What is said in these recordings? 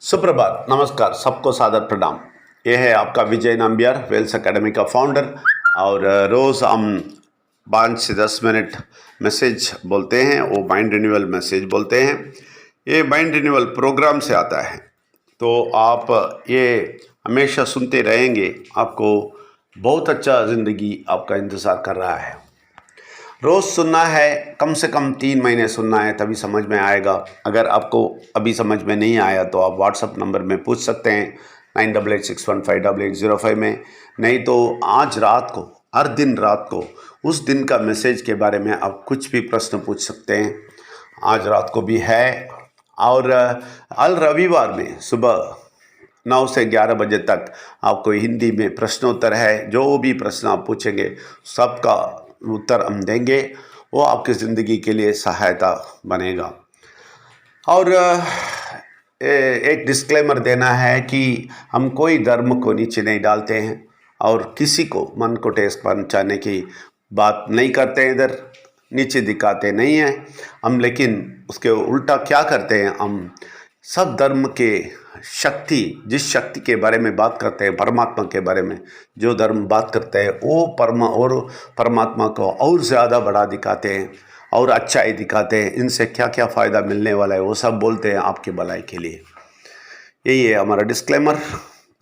सुप्रभात, नमस्कार, सबको सादर प्रणाम। यह है आपका विजय नाम्बियार, वेल्स एकेडमी का फाउंडर। और रोज़ हम 5 से 10 मिनट मैसेज बोलते हैं, वो माइंड रिन्यूअल मैसेज बोलते हैं। ये माइंड रिन्यूअल प्रोग्राम से आता है, तो आप ये हमेशा सुनते रहेंगे। आपको बहुत अच्छा ज़िंदगी आपका इंतज़ार कर रहा है। रोज़ सुनना है, कम से कम 3 महीने सुनना है, तभी समझ में आएगा। अगर आपको अभी समझ में नहीं आया तो आप व्हाट्सअप नंबर में पूछ सकते हैं 9886158805 में। नहीं तो आज रात को, हर दिन रात को उस दिन का मैसेज के बारे में आप कुछ भी प्रश्न पूछ सकते हैं। आज रात को भी है। और हर रविवार में सुबह 9 से 11 बजे तक आपको हिंदी में प्रश्नोत्तर है। जो भी प्रश्न आप पूछेंगे सबका उत्तर हम देंगे, वो आपकी ज़िंदगी के लिए सहायता बनेगा। और एक डिस्क्लेमर देना है कि हम कोई धर्म को नीचे नहीं डालते हैं और किसी को मन को ठेस पहुंचाने की बात नहीं करते हैं, इधर नीचे दिखाते नहीं हैं हम। लेकिन उसके उल्टा क्या करते हैं, हम सब धर्म के शक्ति, जिस शक्ति के बारे में बात करते हैं, परमात्मा के बारे में जो धर्म बात करते हैं, वो परमात्मा को और ज़्यादा बड़ा दिखाते हैं और अच्छाई दिखाते हैं। इनसे क्या क्या फ़ायदा मिलने वाला है वो सब बोलते हैं आपकी भलाई के लिए। यही है हमारा डिस्क्लेमर।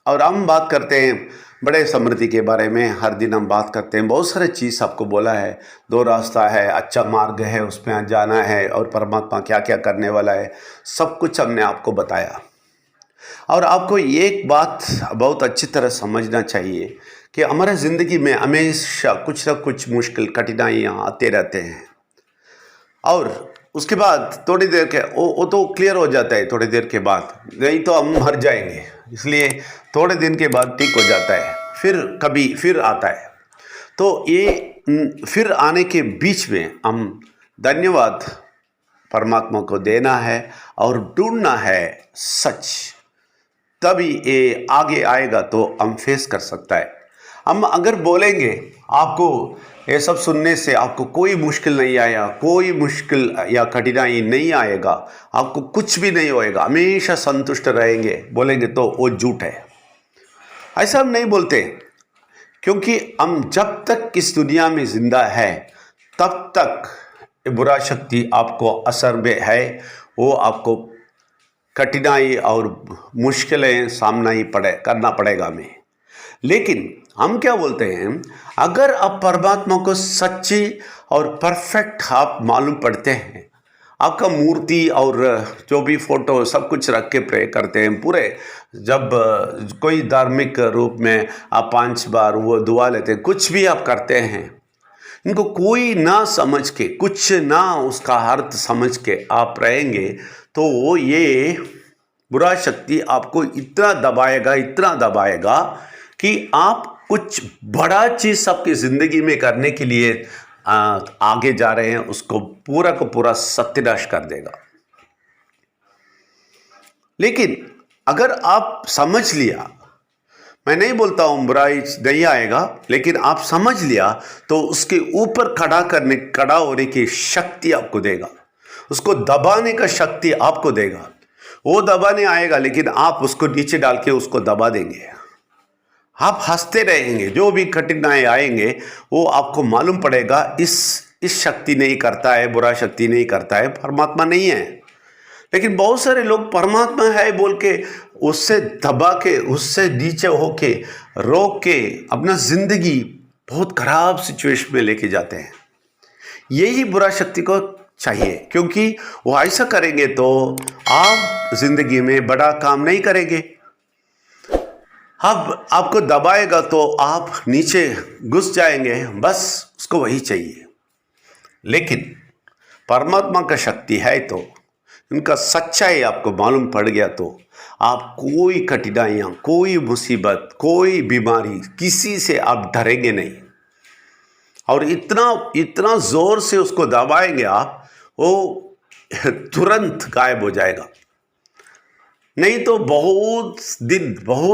और हम बात करते हैं बड़े समृद्धि के बारे में। हर दिन हम बात करते हैं, बहुत सारे चीज़ आपको बोला है। 2 रास्ता है, अच्छा मार्ग है, उसमें जाना है, और परमात्मा क्या क्या करने वाला है, सब कुछ हमने आपको बताया। और आपको एक बात बहुत अच्छी तरह समझना चाहिए कि हमारे ज़िंदगी में हमेशा कुछ ना कुछ मुश्किल कठिनाइयाँ आते रहते हैं। और उसके बाद थोड़ी देर के वो तो क्लियर हो जाता है थोड़ी देर के बाद, नहीं तो हम मर जाएंगे। इसलिए थोड़े दिन के बाद ठीक हो जाता है, फिर कभी फिर आता है। तो ये फिर आने के बीच में हम धन्यवाद परमात्मा को देना है और ढूंढना है सच, तभी ये आगे आएगा तो हम फेस कर सकता है। हम अगर बोलेंगे आपको ये सब सुनने से आपको कोई मुश्किल नहीं आया, कोई मुश्किल या कठिनाई नहीं आएगा, आपको कुछ भी नहीं होएगा, हमेशा संतुष्ट रहेंगे, बोलेंगे तो वो झूठ है। ऐसा हम नहीं बोलते, क्योंकि हम जब तक इस दुनिया में जिंदा है तब तक ये बुरा शक्ति आपको असर में है। वो आपको कठिनाई और मुश्किलें सामना ही करना पड़ेगा हमें। लेकिन हम क्या बोलते हैं, अगर आप परमात्मा को सच्ची और परफेक्ट आप मालूम पड़ते हैं, आपका मूर्ति और जो भी फोटो सब कुछ रख के प्रे करते हैं पूरे, जब कोई धार्मिक रूप में आप 5 बार वो दुआ लेते हैं, कुछ भी आप करते हैं, इनको कोई ना समझ के, कुछ ना उसका अर्थ समझ के आप रहेंगे, तो ये बुरा शक्ति आपको इतना दबाएगा कि आप कुछ बड़ा चीज़ आपकी ज़िंदगी में करने के लिए आगे जा रहे हैं, उसको पूरा को पूरा सत्यानाश कर देगा। लेकिन अगर आप समझ लिया, मैं नहीं बोलता हूँ बुराई नहीं आएगा, लेकिन आप समझ लिया तो उसके ऊपर खड़ा होने की शक्ति आपको देगा, उसको दबाने का शक्ति आपको देगा। वो दबाने आएगा, लेकिन आप उसको नीचे डाल के उसको दबा देंगे। आप हंसते रहेंगे, जो भी कठिनाई आएंगे वो आपको मालूम पड़ेगा इस शक्ति नहीं करता है, बुरा शक्ति नहीं करता है, परमात्मा नहीं है। लेकिन बहुत सारे लोग परमात्मा है बोल के उससे दबा के, उससे नीचे होके, रोक के अपना जिंदगी बहुत खराब सिचुएशन में लेके जाते हैं। यही बुरा शक्ति को चाहिए, क्योंकि वो ऐसा करेंगे तो आप जिंदगी में बड़ा काम नहीं करेंगे। अब आपको दबाएगा तो आप नीचे घुस जाएंगे, बस उसको वही चाहिए। लेकिन परमात्मा का शक्ति है तो, उनका सच्चाई आपको मालूम पड़ गया तो आप कोई कठिनाइयाँ, कोई मुसीबत, कोई बीमारी, किसी से आप डरेंगे नहीं। और इतना जोर से उसको दबाएंगे आप, वो तुरंत गायब हो जाएगा। नहीं तो बहुत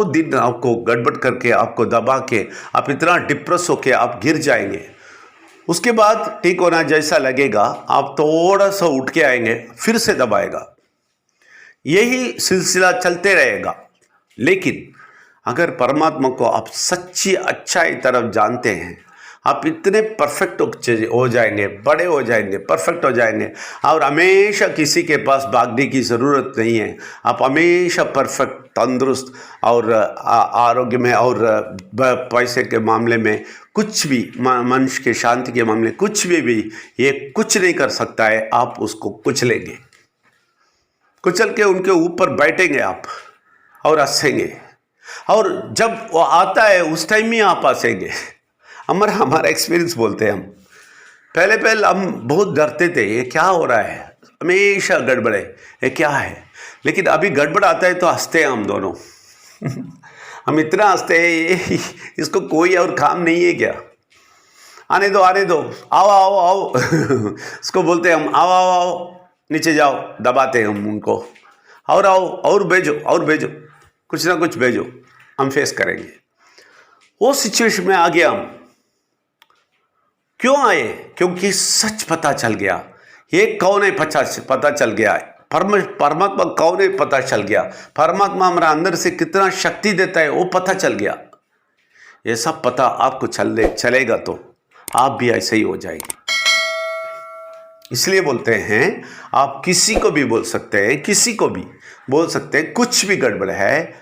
दिन आपको गड़बड़ करके, आपको दबा के, आप इतना डिप्रेस होके आप गिर जाएंगे। उसके बाद ठीक होना जैसा लगेगा, आप थोड़ा सा उठ के आएंगे, फिर से दबाएगा। यही सिलसिला चलते रहेगा। लेकिन अगर परमात्मा को आप सच्ची अच्छाई तरफ जानते हैं, आप इतने परफेक्ट हो जाएंगे, बड़े हो जाएंगे, परफेक्ट हो जाएंगे, और हमेशा किसी के पास भागने की ज़रूरत नहीं है। आप हमेशा परफेक्ट, तंदुरुस्त और आरोग्य में और पैसे के मामले में कुछ भी, मनुष्य के शांति के मामले कुछ भी ये कुछ नहीं कर सकता है। आप उसको कुचलेंगे, कुचल के उनके ऊपर बैठेंगे आप और हंसेंगे, और जब वो आता है उस टाइम ही आप हंसेंगे। हमारा एक्सपीरियंस बोलते हैं हम। पहले हम बहुत डरते थे, ये क्या हो रहा है, हमेशा गड़बड़े, ये क्या है। लेकिन अभी गड़बड़ आता है तो हंसते हैं हम दोनों। हम इतना हंसते हैं, इसको कोई और काम नहीं है क्या, आने दो, आओ आओ आओ। उसको बोलते हैं हम, आओ आओ आओ, नीचे जाओ, दबाते हैं हम उनको, और आओ, और भेजो, कुछ ना कुछ भेजो, हम फेस करेंगे। वो सिचुएशन में आ गया हम। क्यों आए? क्योंकि सच पता चल गया, ये कौन है पता चल गया है, परमात्मा कौन है पता चल गया, परमात्मा हमारा अंदर से कितना शक्ति देता है वो पता चल गया। ये सब पता आपको चलेगा तो आप भी ऐसे ही हो जाएंगे। इसलिए बोलते हैं, आप किसी को भी बोल सकते हैं, कुछ भी गड़बड़ है,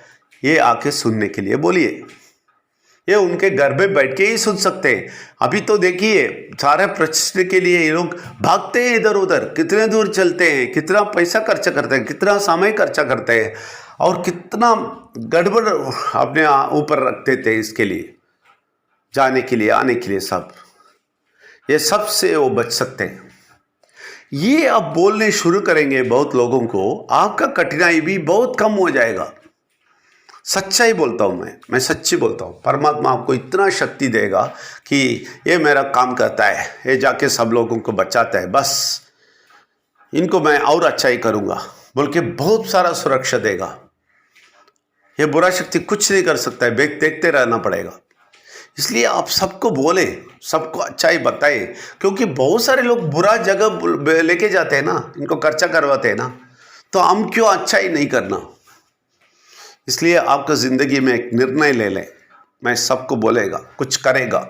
ये आके सुनने के लिए बोलिए। ये उनके घर में बैठ के ही सुन सकते हैं। अभी तो देखिए, सारे प्रश्न के लिए ये लोग भागते हैं इधर उधर, कितने दूर चलते हैं, कितना पैसा खर्चा करते हैं, कितना समय खर्चा करते हैं, और कितना गड़बड़ अपने ऊपर रखते थे इसके लिए, जाने के लिए, आने के लिए। सब ये सब से वो बच सकते हैं। ये अब बोलने शुरू करेंगे बहुत लोगों को, आपका कठिनाई भी बहुत कम हो जाएगा। सच्चाई बोलता हूँ मैं सच्ची बोलता हूँ। परमात्मा आपको इतना शक्ति देगा कि ये मेरा काम करता है, ये जाके सब लोगों को बचाता है, बस इनको मैं और अच्छा ही करूँगा बोल के बहुत सारा सुरक्षा देगा। ये बुरा शक्ति कुछ नहीं कर सकता है, देखते रहना पड़ेगा। इसलिए आप सबको बोले, सबको अच्छा ही बताए, क्योंकि बहुत सारे लोग बुरा जगह लेके जाते हैं ना, इनको खर्चा करवाते हैं ना, तो हम क्यों अच्छा ही नहीं करना। इसलिए आपका ज़िंदगी में एक निर्णय ले लें, मैं सबको बोलेगा, कुछ करेगा,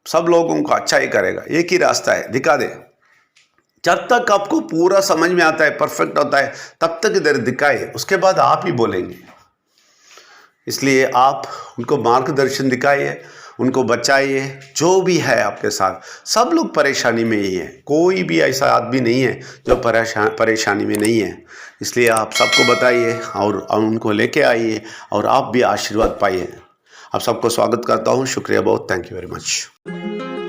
सब लोगों को अच्छा ही करेगा, एक ही रास्ता है, दिखा दे। जब तक आपको पूरा समझ में आता है, परफेक्ट होता है, तब तक इधर दिखाए, उसके बाद आप ही बोलेंगे। इसलिए आप उनको मार्गदर्शन दिखाइए, उनको बचाइए। जो भी है आपके साथ, सब लोग परेशानी में ही है, कोई भी ऐसा आदमी नहीं है जो परेशानी में नहीं है। इसलिए आप सबको बताइए और उनको लेके आइए, और आप भी आशीर्वाद पाइए। आप सबको स्वागत करता हूँ, शुक्रिया बहुत, थैंक यू वेरी मच।